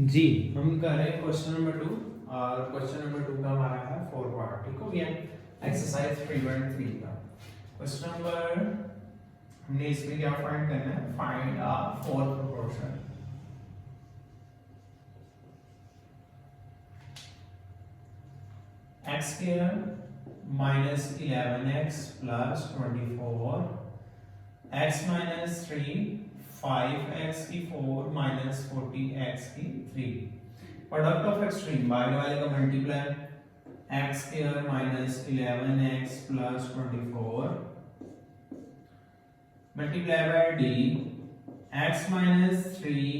जी हम कर रहे हैं क्वेश्चन नंबर 2 और क्वेश्चन नंबर 2 का हमारा है 4 पार्ट। ठीक हो गया। एक्सरसाइज 3.3 का क्वेश्चन नंबर हमने इसमें क्या फाइंड करना है, फाइंड अ fourth proportion. x square minus 11x plus 24 x minus 3 5x की 4 माइनस 40x की 3 प्रोडक्ट ऑफ एक्सट्रीम बाहर वाले का multiply x square minus 11x plus 24 multiply by d x minus 3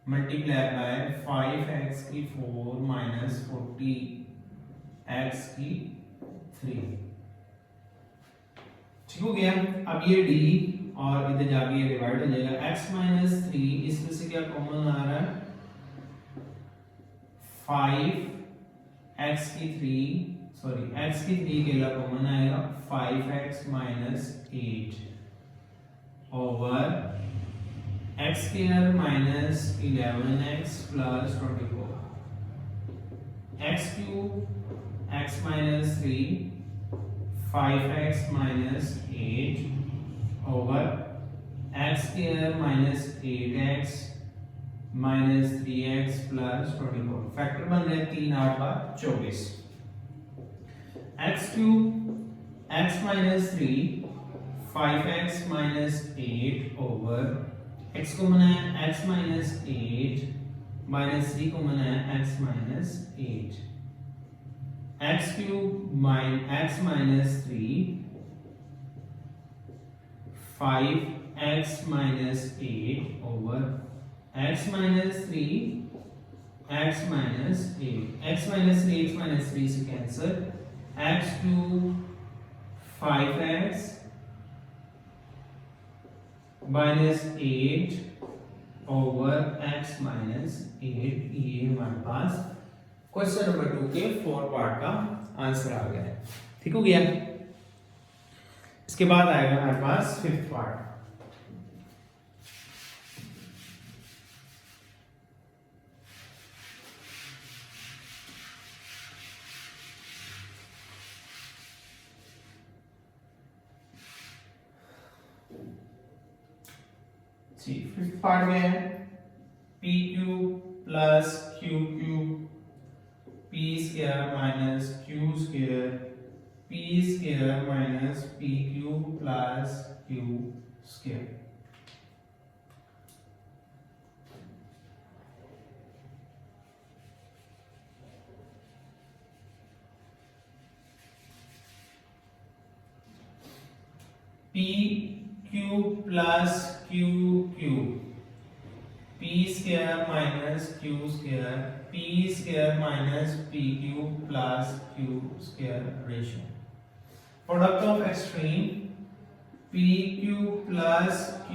multiply by 5x की 4 minus 40x की 3। ठीक हो गया। अब ये d और इधर जाके ये डिवाइड हो जाएगा। x माइनस 3 इसमें से क्या कॉमन आ रहा है, 5x की 3 सॉरी x की 3 के लिए कॉमन आएगा 5x minus 8 over x square minus 11x plus 24 x cube x minus 3 5x minus 8 over x square minus 8x minus 3x plus 24। Factor बन रहे 3 8 बार 24। x cube x minus 3 5x minus 8 over x को मना है x minus 8 minus 3 को मना है x minus 8 x cube x minus 3 5x minus 8 over x minus 3 x minus 8 x minus 3 से cancel x cube 5x minus 8 over x minus 8। ये हमारे पास क्वेश्चन नंबर 2 के 4 पार्ट का आंसर आ गया है। ठीक हो गया। इसके बाद आएगा हमारे पास 5th पार्ट। जी 5th पार्ट में है p cube plus q cube p square minus q square p square minus p cube plus q square. p cube plus q cube p square minus q square p square minus p cube plus q square ratio. Product of extreme p cube plus q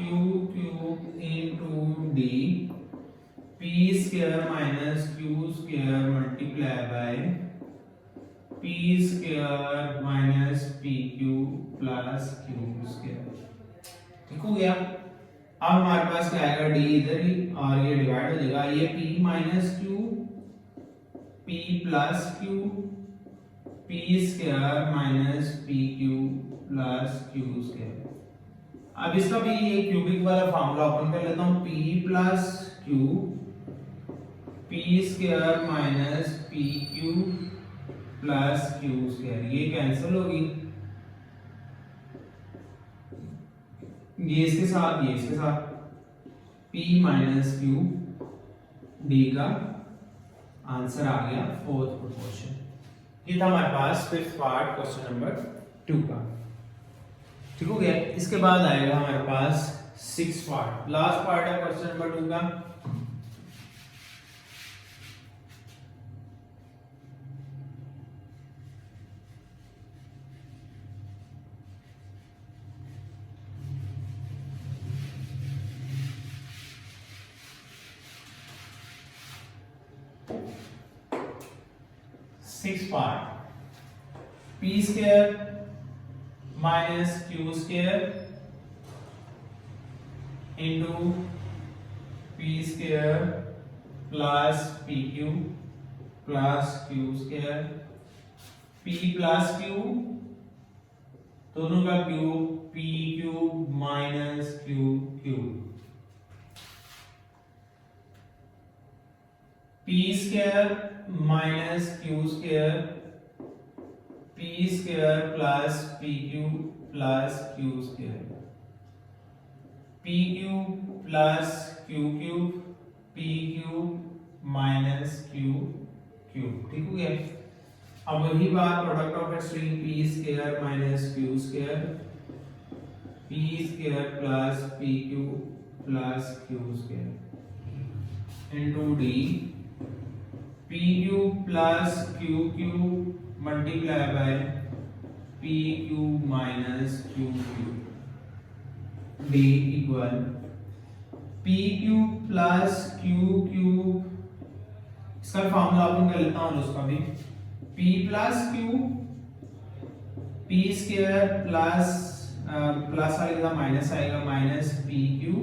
cube into d p square minus q square multiply bye p square minus p cube plus q square. ठीक हो गया। अब हमारे पास क्या आएगा, d इधर ही और ये डिवाइड हो जाएगा। ये p minus q p plus q p square minus p Q plus q square. अब इसका भी ये क्यूबिक वाला फार्मूला ओपन कर लेता हूँ। p plus q p square minus p Q plus q square, ये कैंसिल होगी। ये इसके साथ ये इसके साथ p माइनस q d का आंसर आ गया 4th प्रोपोर्शन। ये था हमारे पास 5th पार्ट क्वेश्चन नंबर 2 का। ठीक हो गया। इसके बाद आएगा हमारे पास 6th पार्ट, लास्ट पार्ट है क्वेश्चन नंबर 2 का। Six part p square minus q square into p square plus P Q plus Q square, P plus Q दोनों का cube, P cube minus Q cube, P square minus Q square, P square plus P cube plus Q square, P cube plus Q cube, P cube minus Q cube. ठीक हो गया। अब वही बात product of extreme P square minus Q square, P square plus P cube plus Q square into D, P cube plus Q cube multiply by P cube minus Q cube, D equal P cube plus Q cube, इसका formula अपन कर लेता हूं उसका भी, P plus Q, P square plus plus आएगा minus आएगा minus P Q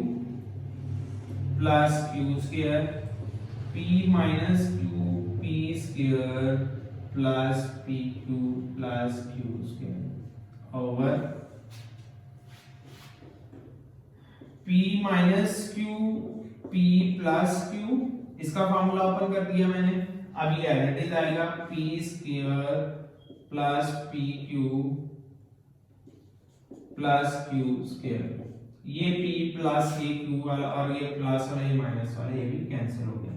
plus Q square, P minus Q P square plus P Q plus Q square over P minus Q P plus Q, इसका formula open कर दिया मैंने। अब ये as आएगा P square plus P Q plus Q square, ये p plus ये q वाला और ये प्लस वाला ये माइनस वाला ये भी कैंसिल हो गया,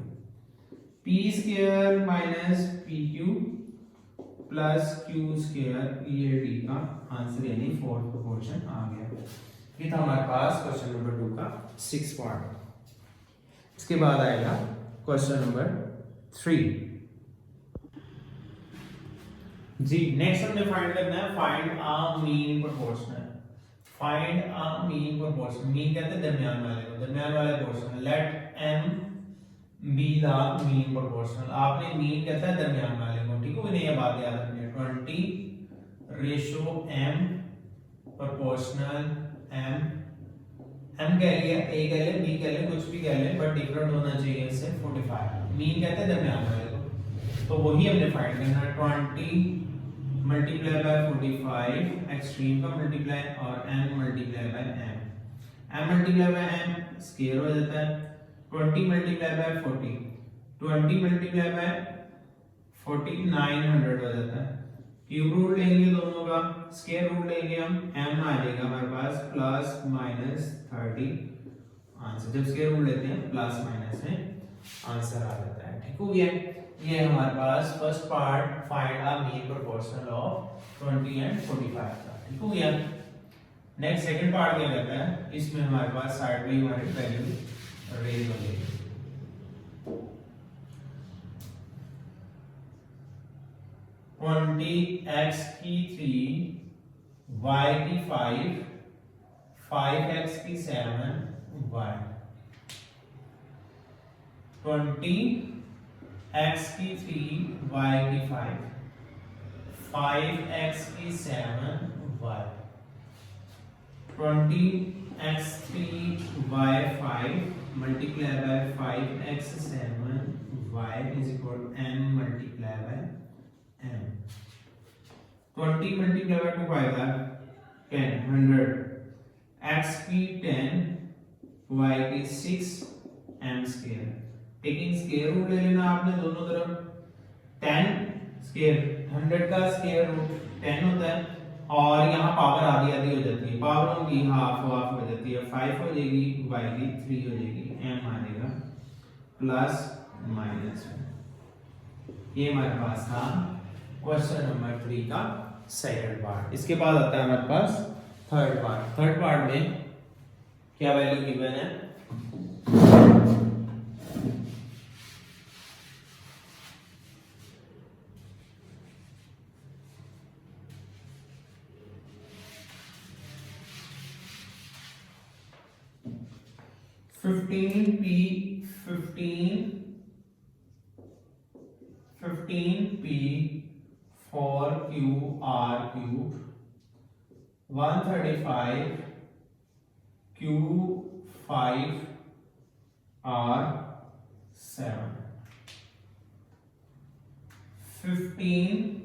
p square minus P Q plus Q square, ये d का आंसर यानी फोर्थ क्वेश्चन आ गया। ये था हमारे पास क्वेश्चन नंबर 2 का 6 पार्ट। इसके बाद आएगा क्वेश्चन नंबर 3 जी। नेक्स्ट हमने फाइंड करना है find a mean proportional, find a mean proportional, mean कहते हैं दरमियान वाले को, दरमियान वाला proportional, let m be the mean proportional, आपने मीन कहता है दरमियान वाले को। ठीक है, ये बात याद रखनी है, 20:m प्रोपोर्शनल m, m कह लिया, a कह ले, b कह ले, कुछ भी कह ले बट डिफरेंट होना चाहिए इससे 45, मीन कहते हैं दरमियान वाले को, तो वही हमने फाइंड करना है। 20 मल्टीप्लाई बाय 45 एक्सट्रीम का मल्टीप्लाई और m multiply by m, m multiply by m square हो जाता है, 20 मल्टीप्लाई बाय 40, 20 मल्टीप्लाई बाय 40 900 हो जाता है, क्यूब रूट लेंगे दोनों का, स्क्वायर रूट लेंगे हम, m आ जाएगा हमारे पास प्लस माइनस 30 आंसर, जब स्क्वायर रूट लेते हैं प्लस माइनस में आंसर आ जाता है। ठीक हो गया, ये हमारे पास first part find a mean proportional of 20 and 45 का। ठीक हो गया। नेक्स्ट सेकंड पार्ट क्या कहता है, इसमें हमारे पास साइड पे हमारी वैल्यू रेज हो जाएगी। x की 3 y की 5 5x की 7 y, 20 x की 3 y की 5 5x की 7 y, 20x3 y 5 multiply by 5x 7 y is equal to m multiply by m, 20 multiply by 2 5 10 100, x की 10 y की 6 m square, taking square root ले लेना आपने दोनों तरफ, 10 स्क्वायर 100 का स्क्वायर रूट 10 होता है और यहाँ पावर आधी आधी हो जाती है, पावरों की हाफ हाफ हो जाती है, 5 हो जाएगी y की 3 हो जाएगी, m आ जाएगा प्लस माइनस। ये हमारे पास था क्वेश्चन नंबर 3 का सेकंड पार्ट। इसके बाद आता है हमारे पास थर्ड पार्ट। थर्ड पार्ट में क्या वैल्यू गिवन है, fifteen P four Q R cube, 135 Q 5 R 7। 15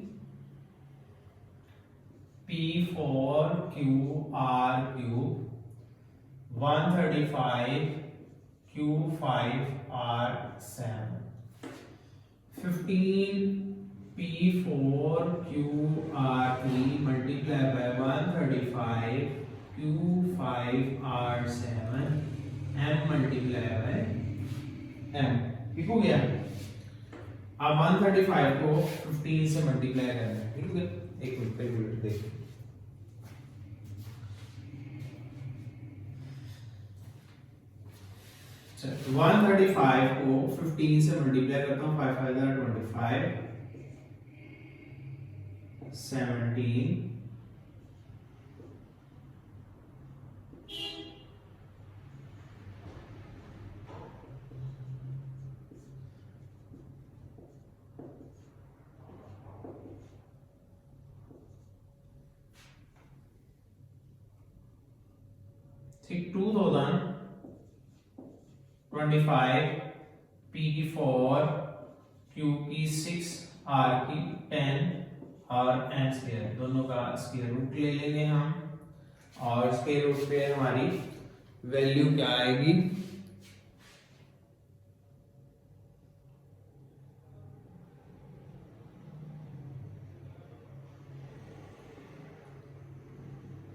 P4QR cube, 135 Q5R7. 15 P4QR3 multiplied by 135 Q5R7 M multiplied by M. ठीक हो गया। अब 135 को 15 से मल्टीप्लाई करना है, ठीक है। एक मिनट देखिए, 135 को 15 से मल्टीप्लाई करता हूँ, 5 5 25, 17, ठीक, 2025 P की 4, Q की 6, R की 10 और N स्क्वायर, दोनों का स्क्वायर रूट ले लेंगे हम, और स्क्वायर रूट पे हमारी वैल्यू क्या आएगी,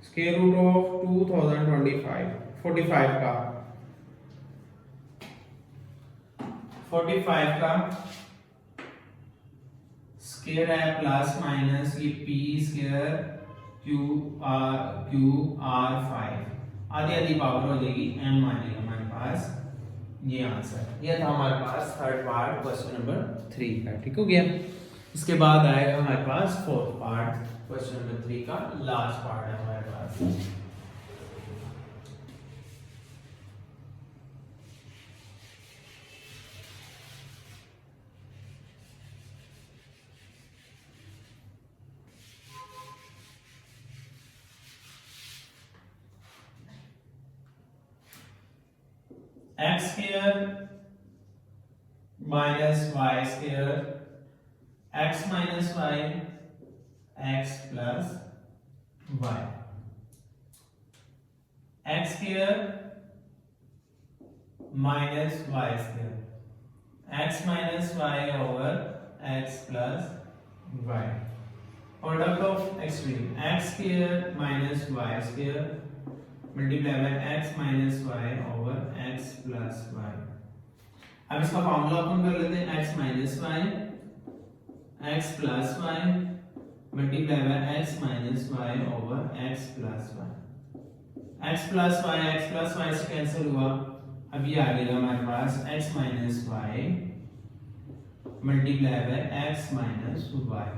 स्क्वायर रूट ऑफ 2025 45 का 45 का स्क्वायर है प्लस माइनस ये पी स्क्वायर क्यू आर 5 आधी आधी पावर हो जाएगी, एम आ जाएगा हमारे पास। ये आंसर, ये था हमारे पास थर्ड पार्ट क्वेश्चन नंबर 3 का, ठीक हो गया। इसके बाद आएगा हमारे पास फोर्थ पार्ट क्वेश्चन नंबर 3 का, लास्ट पार्ट है हमारे पास। X square minus y square, x minus y, x plus y, x square minus y square, x minus Y over x plus y, product of extreme, x square minus y square multiply by x minus Y over x plus Y. अब इसका formula अपन कर लेते हैं, x minus Y x plus Y multiply by x minus Y over x plus Y. x plus Y से cancel हुआ, अब ये आ गया हमारे पास x minus Y multiply by x minus Y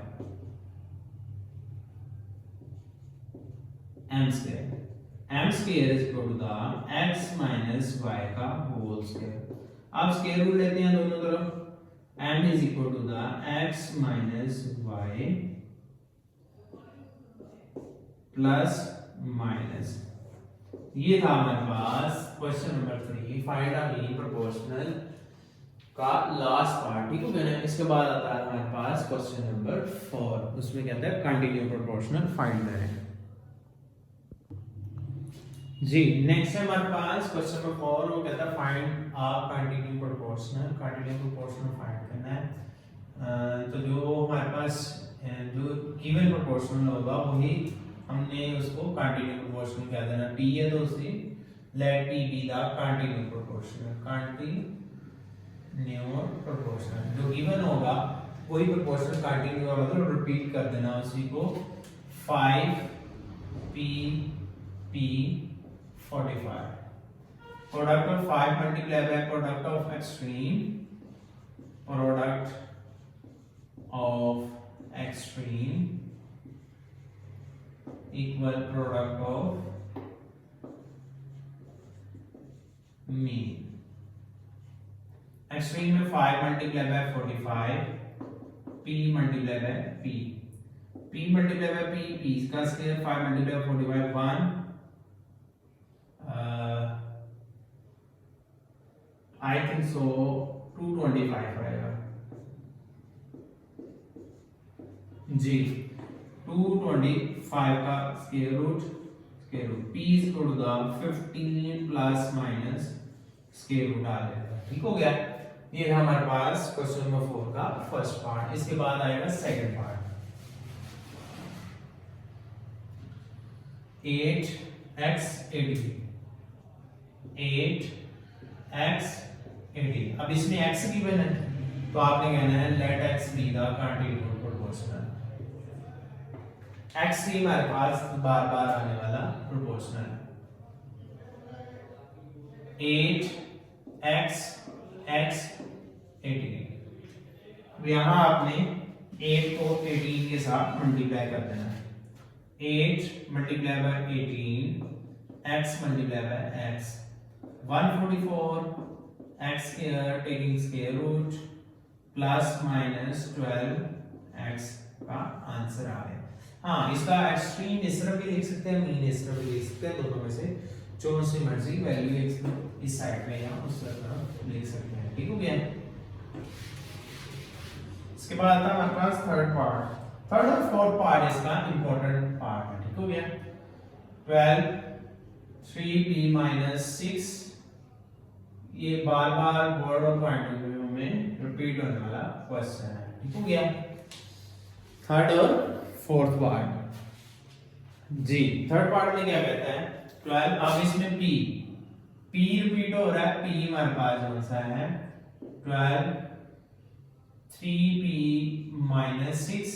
m square, m square is equal to the x minus y का whole square। अब स्क्वायर रूट लेते हैं दोनों तरफ, m is equal to the x minus y plus minus. ये था हमारे पास question number 3, find the mean proportional का लास्ट पार्ट, ठीक है ना। इसके बाद आता है हमारे पास क्वेश्चन नंबर 4, उसमें कहता है कंटिन्यू प्रोपोर्शनल फाइंड करें। जी नेक्स्ट है हमारे पास क्वेश्चन नंबर 4, वो कहता है फाइंड अ कंटिन्यू प्रोपोर्शनल फाइंड करना है। तो जो हमारे पास जो गिवन प्रोपोर्शनल होगा वही हमने उसको कंटिन्यू प्रोपोर्शनल कह देना, p है तो उसे let p be the continue proportional, जो गिवन होगा वही प्रोपोर्शनल कंटिन्यू होगा, मतलब रिपीट कर देना उसी को। 5 p 45, product of 5 multiplied by product of extreme equal product of mean। Extreme में 5 multiplied by 45, p multiplied by p multiplied by p का square, 5 multiplied by 45 1, I think so 225 आएगा, जी 225 का square root p is equal to the 15 plus minus square root आ जाएगा। ठीक हो गया, ये था हमारे पास क्वेश्चन नंबर 4 का फर्स्ट पार्ट। इसके बाद आएगा सेकंड पार्ट 8x 80 8x 80। अब इसमें x गिवन है तो आपने कहना है let x be the continuous proportional. x ही हमारे पास बार बार आने वाला प्रोपोर्शनल है। 8x x 80। अब यहाँ आपने 8 को 18 के साथ मल्टीप्लाई कर देना है। 8 multiply by 18 x multiply by x 144 x square taking square root plus minus 12 x का आंसर आ गया। हाँ, इसका एक्सट्रीम इस तरफ भी लिख सकते हैं, मीन इस तरफ भी लिख सकते हैं, दोनों में से जो सी मर्जी वैल्यू इस साइड में या उस तरफ लिख सकते हैं। ठीक हो गया। इसके बाद आता है हमारे पास थर्ड पार्ट। थर्ड और फोर्थ पार्ट इसका इंपॉर्टेंट पार्ट है। ठीक हो गया। 12 3p minus 6 ये बार बार बोर्ड और पॉइंट ऑफ व्यू में रिपीट होने वाला क्वेश्चन है। ठीक हो गया। थर्ड और फोर्थ पार्ट जी। थर्ड पार्ट में क्या कहता है 12। अब इसमें p रिपीट हो रहा है। p हमारे पास कौन सा है 12 3p minus 6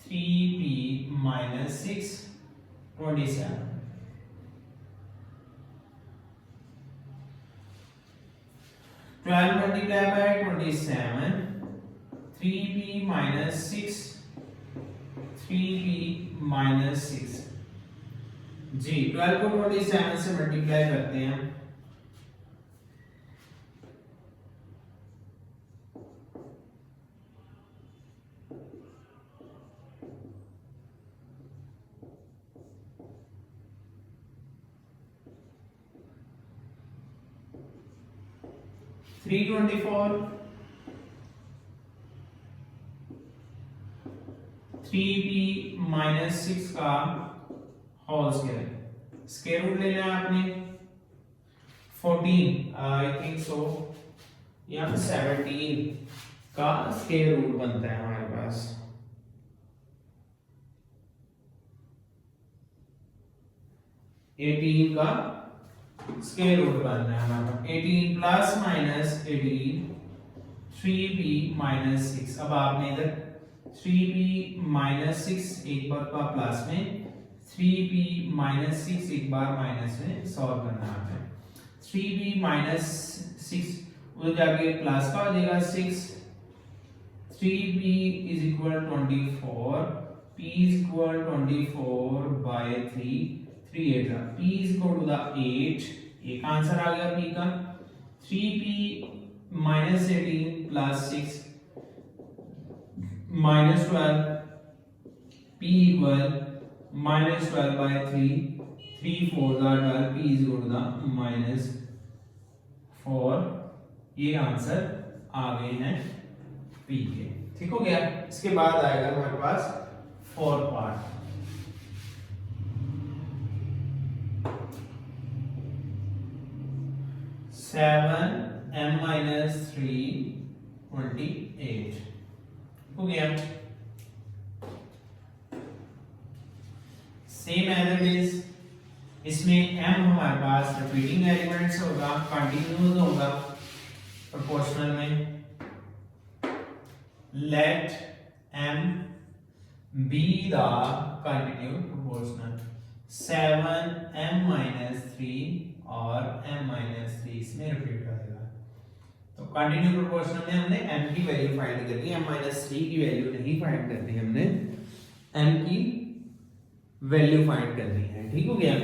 3p minus 6 27। 12 multiplied by 27 3p minus 6 3p minus 6 जी। 12 को 27 से मल्टीप्लाई करते हैं। थ्री 24 3p minus 6 का होल स्क्वायर। स्क्वायर रूट लेना है आपने 14 आई थिंक सो या 17 का स्क्वायर रूट बनता है हमारे पास। 18 का स्क्वायर रूट बनना है हमारा। 18 प्लस माइनस 18 3p माइनस 6। अब आपने इधर 3p माइनस 6 एक बार का प्लस में 3p माइनस 6 एक बार माइनस में सॉल्व करना है। 3p माइनस 6 उधर जाके प्लस का हो जाएगा 6। 3p is equal 24 p is equal 24 by 3 3 8 p is equal to the 8। एक आंसर आ गया p का। 3p minus 18 plus 6 minus 12 p equal minus 12 by 3 3 4 12 p is equal to the minus 4। ये आंसर आ गए हैं p के। ठीक हो गया। इसके बाद आएगा हमारे पास फोर्थ पार्ट। 7m minus 3 28 हो गया। Same as it is. इसमें m हमारे पास रिपीटिंग एलिमेंट्स होगा, कंटिन्यूअस होगा प्रोपोर्शनल में। Let m be the continuous proportional। 7m minus 3 और m minus 3 इसमें रिपीट करेगा। तो कंटिन्यू प्रोपोर्शनल में हमने m की वैल्यू फाइंड करनी है, m minus 3 की वैल्यू नहीं फाइंड करनी, हमने m की वैल्यू फाइंड करनी है। ठीक हो गया।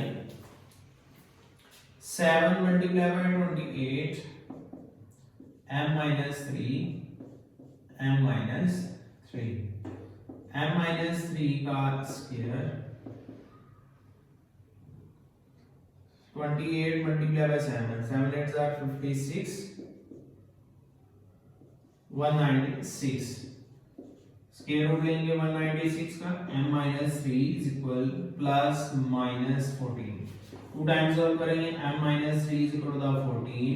7 multiply by 28 m minus 3 m minus 3 m minus 3 का square 28 multiplied by 7 7 8s are 56 196 square root लेंगे 196 का, m minus 3 is equal plus minus 14, two times solve करेंगे, m minus 3 is equal to the 14,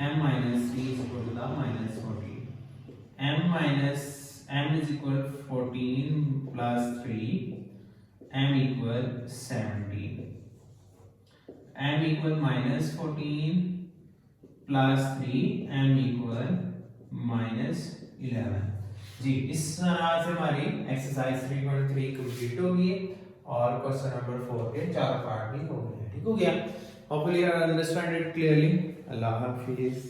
m minus 3 is equal to the minus 14, m is equal 14 plus 3, m equal 17, m equal minus 14 plus 3, m equal minus 11। जी, इस तरह से हमारी exercise 3.3 complete हो गई है और क्वेश्चन नंबर 4 के 4 पार्ट भी हो गए हैं। ठीक हो गया? Hopefully you understand it clearly. अल्लाह हाफिज़।